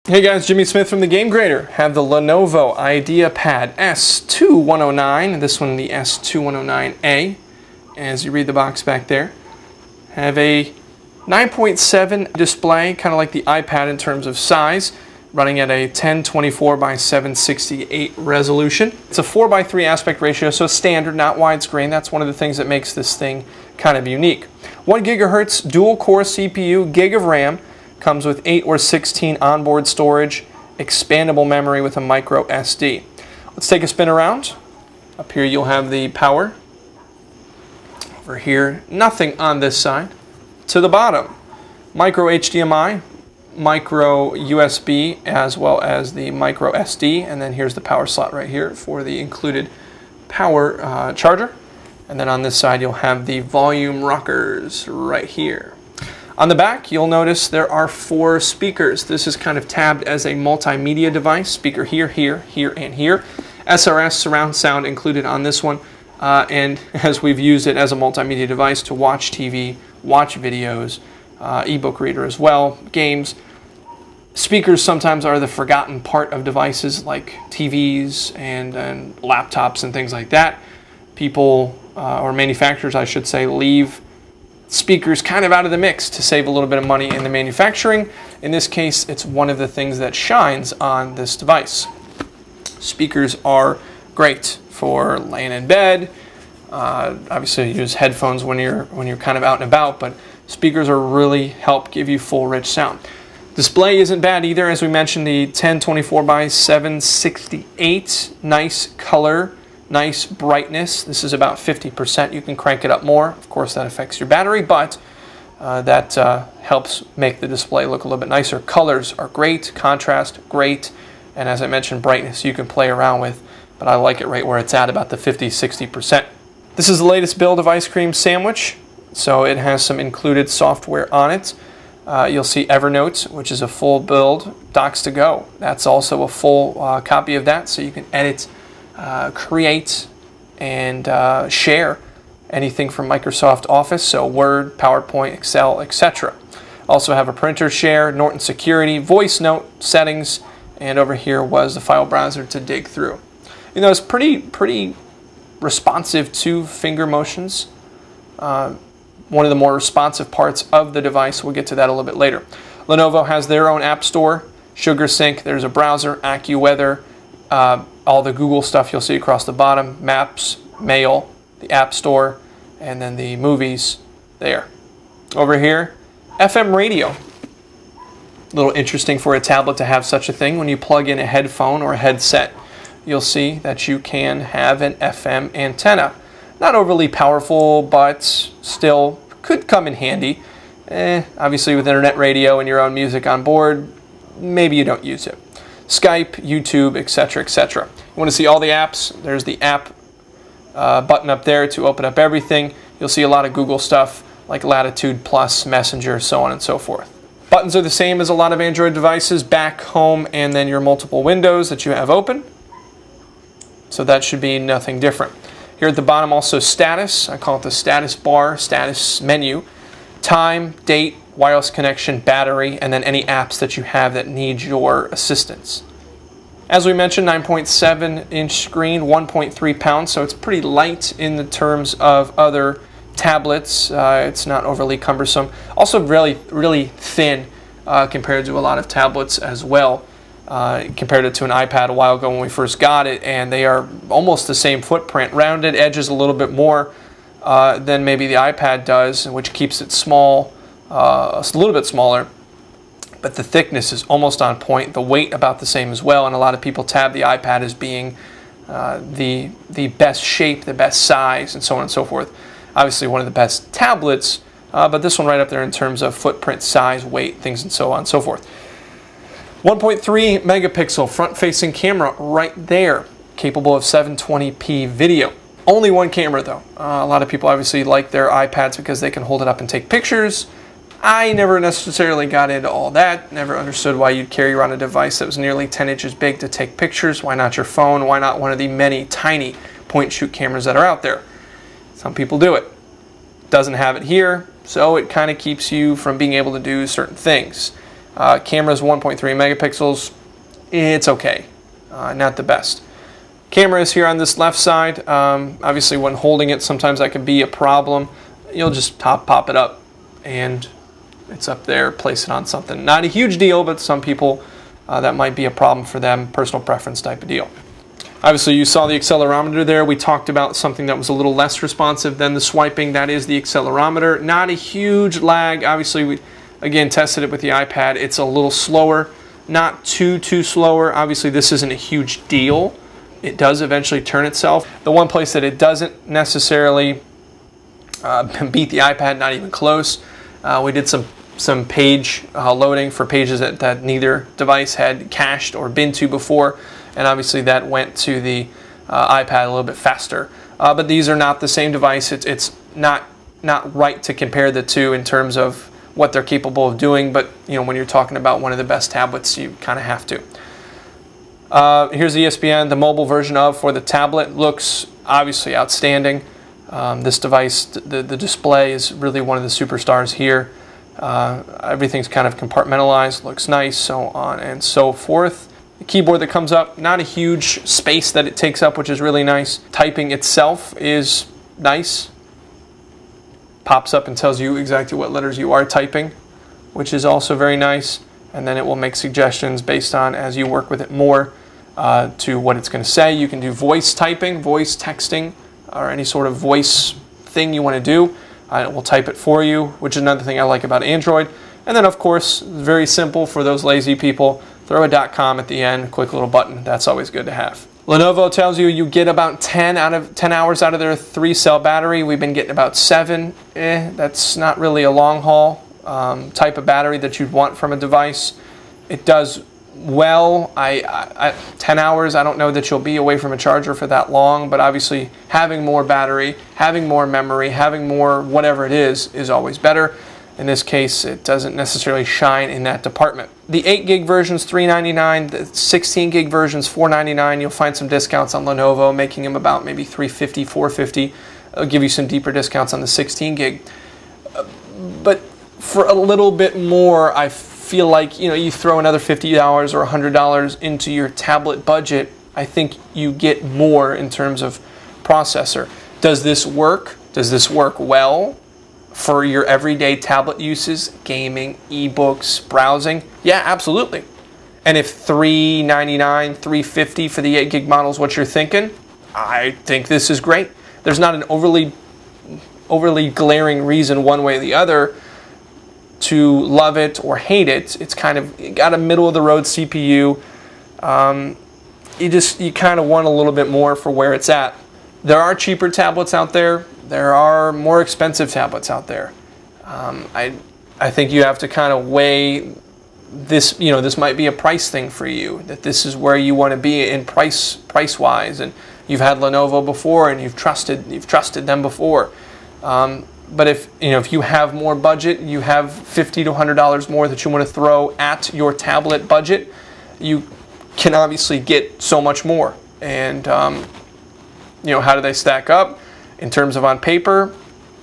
Hey guys, Jimmy Smith from the Game Grader. Have the Lenovo IdeaPad S2109, this one the S2109A, as you read the box back there. Have a 9.7 display, kind of like the iPad in terms of size, running at a 1024 by 768 resolution. It's a 4:3 aspect ratio, so standard, not widescreen. That's one of the things that makes this thing kind of unique. 1 gigahertz dual core CPU, gig of RAM. Comes with 8 or 16 onboard storage, expandable memory with a micro SD. Let's take a spin around. Up here you'll have the power. Over here, nothing on this side. To the bottom, micro HDMI, micro USB, as well as the micro SD, and then here's the power slot right here for the included power charger. And then on this side you'll have the volume rockers right here. On the back, you'll notice there are 4 speakers. This is kind of tabbed as a multimedia device. Speaker here, here, here, and here. SRS surround sound included on this one. And as we've used it as a multimedia device to watch TV, watch videos, ebook reader as well, games. Speakers sometimes are the forgotten part of devices like TVs and laptops and things like that. People, or manufacturers I should say, leave speakers kind of out of the mix to save a little bit of money in the manufacturing. In this case, it's one of the things that shines on this device. Speakers are great for laying in bed. Obviously, you use headphones when you're kind of out and about, but speakers are really help give you full, rich sound. Display isn't bad either, as we mentioned, the 1024 by 768, nice color. Nice brightness. This is about 50%. You can crank it up more. Of course, that affects your battery, but that helps make the display look a little bit nicer. Colors are great, contrast great, and as I mentioned, brightness you can play around with, but I like it right where it's at, about the 50-60%. This is the latest build of Ice Cream Sandwich, so it has some included software on it. You'll see Evernote, which is a full build. Docs2Go, that's also a full copy of that, so you can edit, create and share anything from Microsoft Office, so Word, PowerPoint, Excel, etc. Also have a printer share, Norton Security, voice note, settings, and over here was the file browser to dig through. You know, it's pretty responsive to finger motions. One of the more responsive parts of the device. We'll get to that a little bit later. Lenovo has their own app store, SugarSync, there's a browser, AccuWeather, all the Google stuff you'll see across the bottom, Maps, Mail, the App Store, and then the movies there. Over here, FM radio. A little interesting for a tablet to have such a thing. When you plug in a headphone or a headset, you'll see that you can have an FM antenna. Not overly powerful, but still could come in handy. Obviously with internet radio and your own music on board, maybe you don't use it. Skype, YouTube, etc., etc. You want to see all the apps? There's the app button up there to open up everything. You'll see a lot of Google stuff like Latitude Plus, Messenger, so on and so forth. Buttons are the same as a lot of Android devices, back, home, and then your multiple windows that you have open. So that should be nothing different. Here at the bottom also status. I call it the status bar, status menu. Time, date, wireless connection, battery, and then any apps that you have that need your assistance. As we mentioned, 9.7-inch screen, 1.3 pounds, so it's pretty light in the terms of other tablets. It's not overly cumbersome. Also really thin compared to a lot of tablets as well. Compared it to an iPad a while ago when we first got it, and they are almost the same footprint. Rounded edges a little bit more than maybe the iPad does, which keeps it small. A little bit smaller, but the thickness is almost on point. The weight about the same as well, and a lot of people tab the iPad as being the best shape, the best size, and so on and so forth. Obviously one of the best tablets, but this one right up there in terms of footprint, size, weight, things and so on and so forth. 1.3 megapixel front-facing camera right there, capable of 720p video. Only one camera though. A lot of people obviously like their iPads because they can hold it up and take pictures. I never necessarily got into all that, never understood why you'd carry around a device that was nearly 10 inches big to take pictures. Why not your phone? Why not one of the many tiny point-and-shoot cameras that are out there? Some people do it. Doesn't have it here, so it kind of keeps you from being able to do certain things. Camera's 1.3 megapixels. It's okay, not the best. Camera is here on this left side. Obviously, when holding it, sometimes that can be a problem. You'll just pop it up, and it's up there. Place it on something. Not a huge deal, but some people that might be a problem for them. Personal preference type of deal. Obviously, you saw the accelerometer there. We talked about something that was a little less responsive than the swiping. That is the accelerometer. Not a huge lag. Obviously, we again tested it with the iPad. It's a little slower. Not too slower. Obviously, this isn't a huge deal. It does eventually turn itself. The one place that it doesn't necessarily beat the iPad, not even close. We did some page loading for pages that neither device had cached or been to before, and obviously that went to the iPad a little bit faster. But these are not the same device. It's not right to compare the two in terms of what they're capable of doing, but you know, when you're talking about one of the best tablets, you kind of have to. Here's the ESPN, the mobile version for the tablet. Looks obviously outstanding. This device, the display is really one of the superstars here. Everything's kind of compartmentalized, looks nice, so on and so forth. The keyboard that comes up, not a huge space that it takes up, which is really nice. Typing itself is nice. Pops up and tells you exactly what letters you are typing, which is also very nice. And then it will make suggestions based on, as you work with it more, to what it's going to say. You can do voice typing, voice texting, or any sort of voice thing you want to do. It will type it for you, which is another thing I like about Android. And then, of course, very simple for those lazy people. Throw a .com at the end, quick little button. That's always good to have. Lenovo tells you get about 10 hours out of their 3-cell battery. We've been getting about 7. That's not really a long haul type of battery that you'd want from a device. It does well. 10 hours, I don't know that you'll be away from a charger for that long, but obviously having more battery, having more memory, having more whatever it is always better. In this case, it doesn't necessarily shine in that department. The 8 gig version's $399, the 16 gig version's $499. You'll find some discounts on Lenovo, making them about maybe $350, $450. I'll give you some deeper discounts on the 16 gig. But for a little bit more, I feel like, you know, you throw another $50 or $100 into your tablet budget, I think you get more in terms of processor. Does this work? Does this work well for your everyday tablet uses, gaming, ebooks, browsing? Yeah, absolutely. And if $399, $350 for the 8 gig model is what you're thinking, I think this is great. There's not an overly glaring reason one way or the other to love it or hate it. It's kind of got a middle of the road CPU. You kind of want a little bit more for where it's at. There are cheaper tablets out there. There are more expensive tablets out there. I think you have to kind of weigh this. You know, this might be a price thing for you. That this is where you want to be in price wise. And you've had Lenovo before, and you've trusted them before. But if you have more budget, you have $50 to $100 more that you want to throw at your tablet budget, you can obviously get so much more. And you know, how do they stack up in terms of on paper?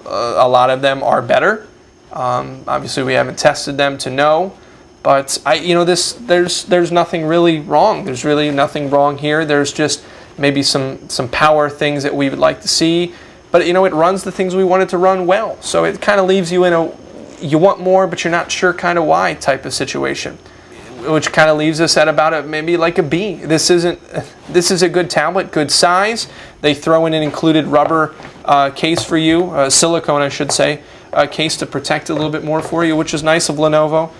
A lot of them are better. Obviously, we haven't tested them to know, but there's nothing really wrong. There's really nothing wrong here. There's just maybe some power things that we would like to see. But, you know, it runs the things we want it to run well. So it kind of leaves you in a, you want more, but you're not sure kind of why type of situation. Which kind of leaves us at about maybe like a B. This is a good tablet, good size. They throw in an included rubber case for you, silicone I should say, case to protect it a little bit more for you, which is nice of Lenovo.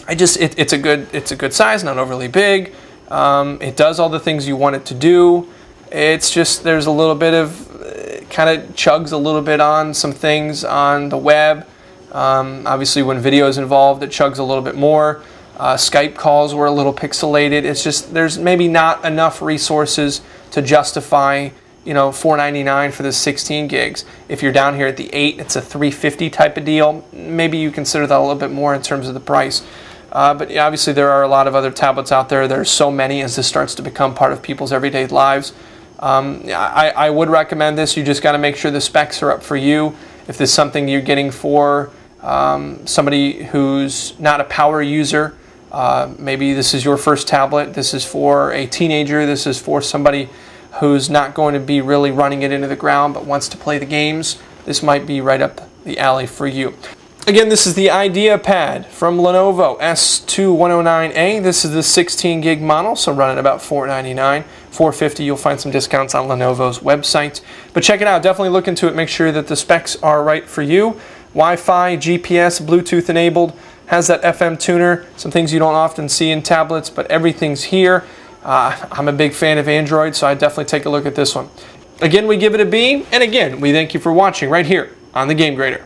It's a good size, not overly big. It does all the things you want it to do. It's just there's a little bit of kind of chugs a little bit on some things on the web. Obviously, when video is involved, it chugs a little bit more. Skype calls were a little pixelated. It's just there's maybe not enough resources to justify, you know, $499 for the 16 gigs. If you're down here at the 8, it's a $350 type of deal. Maybe you consider that a little bit more in terms of the price. But yeah, obviously there are a lot of other tablets out there. There's so many as this starts to become part of people's everyday lives. I would recommend this. You just got to make sure the specs are up for you. If this is something you're getting for somebody who's not a power user, Maybe this is your first tablet. This is for a teenager. This is for somebody who's not going to be really running it into the ground but wants to play the games. This might be right up the alley for you. Again, this is the IdeaPad from Lenovo S2109A. This is the 16 gig model, so running about $499, $450. You'll find some discounts on Lenovo's website. But check it out. Definitely look into it. Make sure that the specs are right for you. Wi-Fi, GPS, Bluetooth enabled. Has that FM tuner. Some things you don't often see in tablets, but everything's here. I'm a big fan of Android, so I definitely take a look at this one. Again, we give it a B, and again, we thank you for watching right here on the Game Grader.